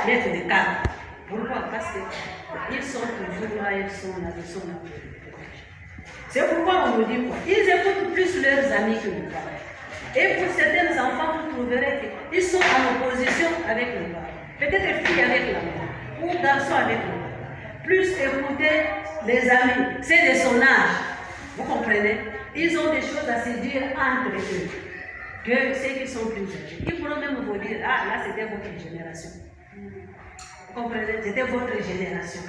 mettre des cadres. Pourquoi? Parce qu'ils sont toujours là, ils sont là. C'est pourquoi on nous dit quoi? Ils écoutent plus leurs amis que nos parents. Et pour certains enfants, vous trouverez qu'ils sont en opposition avec les parents. Peut-être filles avec la mère, ou garçons avec le père. Plus écouter les amis, c'est de son âge. Vous comprenez? Ils ont des choses à se dire entre eux que ceux qui sont plus âgés. Ils pourront même vous dire, ah là c'était votre génération. Vous comprenez? C'était votre génération.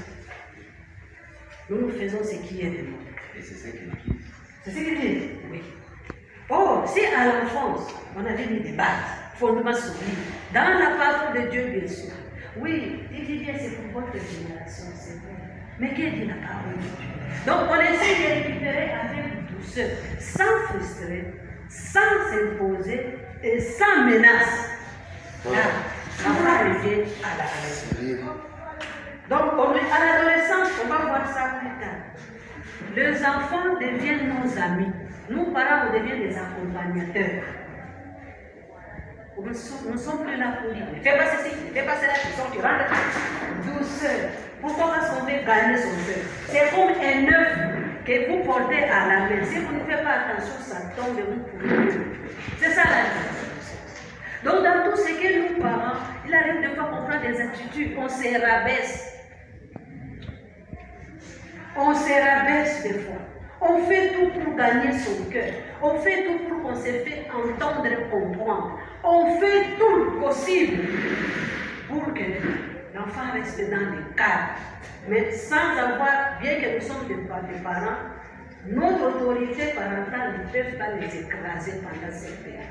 Nous faisons ce qui est de nous. Et c'est ce qu'ils disent. C'est ce qu'ils disent? Oui. Oh, si à l'enfance, on avait mis des bases, fondements solides, dans la parole de Dieu, bien sûr. Oui, il dit bien, c'est pour votre génération, c'est vrai. Mais qu'est-ce dit la parole de Dieu? Donc, on essaie de récupérer avec douceur, sans frustrer, sans s'imposer et sans menace. Là, on va arriver à la raison. Donc, à l'adolescence, on va voir ça plus tard. Les enfants deviennent nos amis. Nous, parents, on devient des accompagnateurs. Nous ne sommes plus là pour dire, ne fais pas ceci, ne fais pas cela, tu rentres douceur. Pourquoi? Parce qu'on veut gagner son cœur. C'est comme un œuf que vous portez à la main. Si vous ne faites pas attention, ça tombe et vous pouvez. C'est ça la vie. Donc, dans tout ce que nous, parents, il arrive de fois qu'on prend des attitudes, on se rabaisse. On se rabaisse des fois. On fait tout pour gagner son cœur. On fait tout pour qu'on se fait entendre et comprendre. On fait tout le possible pour que l'enfant reste dans le cadre. Mais sans avoir, bien que nous sommes des parents, notre autorité parentale ne peut pas les écraser pendant cette période.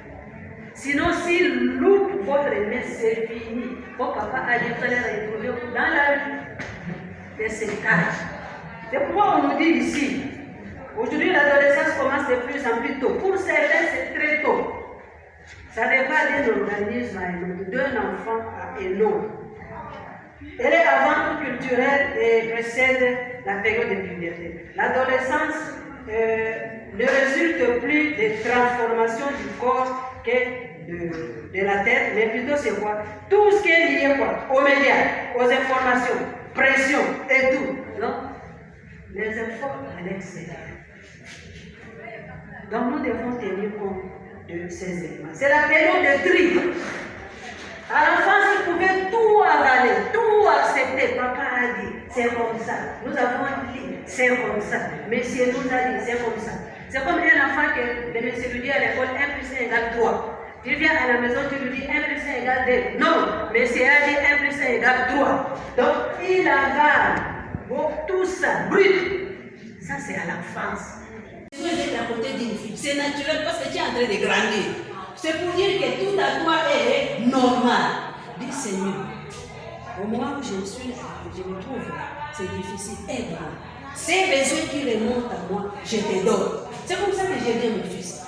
Sinon, s'ils loupent votre aimé, c'est fini. Votre papa a dit qu'il allait retrouver dans la vie de ces cadres. C'est pourquoi on nous dit ici, aujourd'hui l'adolescence commence de plus en plus tôt. Pour certains, c'est très tôt. Ça dépend d'un organisme à un autre, d'un enfant à un autre. Elle est avant tout culturelle et précède la période de puberté. L'adolescence ne résulte plus des transformations du corps que de la tête, mais plutôt c'est quoi? Tout ce qui est lié quoi? Aux médias, aux informations, pression et tout. Non? Les efforts à l'extérieur. Donc nous devons tenir compte de ces éléments. C'est la période de tri. À l'enfance, ils pouvaient tout avaler, tout accepter. Papa a dit, c'est comme ça. Nous avons dit, c'est comme ça. Monsieur nous a dit, c'est comme ça. C'est comme un enfant que le monsieur lui dit à l'école, 1 plus 1 égale 3. Tu viens à la maison, tu lui dis 1 plus 1 égale 2. Non, monsieur a dit 1 plus 1 égale 3. Donc, il avale. Bon, tout ça, brut. Ça, c'est à l'enfance. Tu veux être à côté d'une fille, c'est naturel parce que tu es en train de grandir. C'est pour dire que tout à toi est normal. Dis Seigneur, au moment où je me trouve là, c'est difficile, aide-moi. Ces besoins qui remontent à moi, je te donne. C'est comme ça que j'ai dit à mon fils.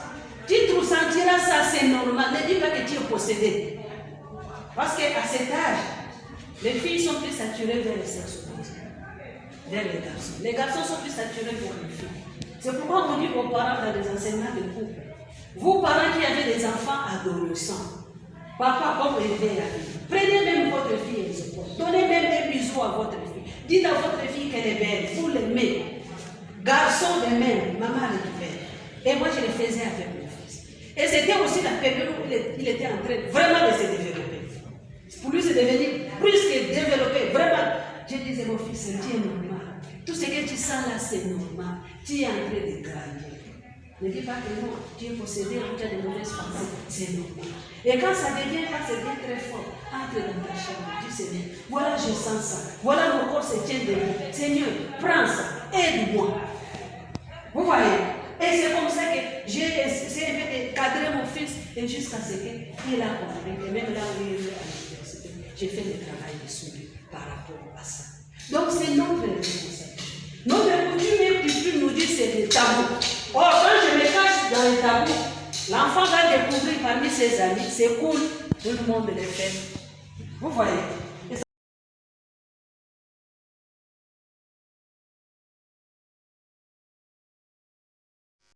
Tu te ressentiras ça, c'est normal. Ne dis pas que tu es possédé. Parce qu'à cet âge, les filles sont plus saturées vers le sexe opposé, vers les garçons. Les garçons sont plus saturés vers les filles. C'est pourquoi on dit aux parents dans les enseignements de couple, vous parents qui avez des enfants adolescents, papa, comme élever la vie, prenez même votre fille et ses potes, donnez même un bisou à votre fille. Dites à votre fille qu'elle est belle, vous l'aimez. Garçon de même, maman le fait. Et moi je le faisais avec mon fils. Et c'était aussi la période où il était en train vraiment de se développer. Pour lui, c'est devenu plus que développé. Vraiment, je disais, mon fils, tu es normal. Tout ce que tu sens là, c'est normal. Tu es en train de grandir. Ne dis pas que non, tu es possédé ou tu as de mauvaises pensées. C'est normal. Et quand ça devient très fort, entre dans ta chambre, dis Seigneur, voilà, je sens ça. Voilà, mon corps se tient debout. Seigneur, prends ça, aide-moi. Vous voyez? Et c'est comme ça que j'ai essayé de cadrer mon fils et jusqu'à ce qu'il a compris. Et même là où il est à l'université, j'ai fait le travail dessus par rapport à ça. Donc c'est notre responsabilité. Notre coutume et culture nous dit que c'est des tabous. Or, quand je me cache dans les tabous, l'enfant va découvrir parmi ses amis, c'est cool, tout le monde le fait. Vous voyez?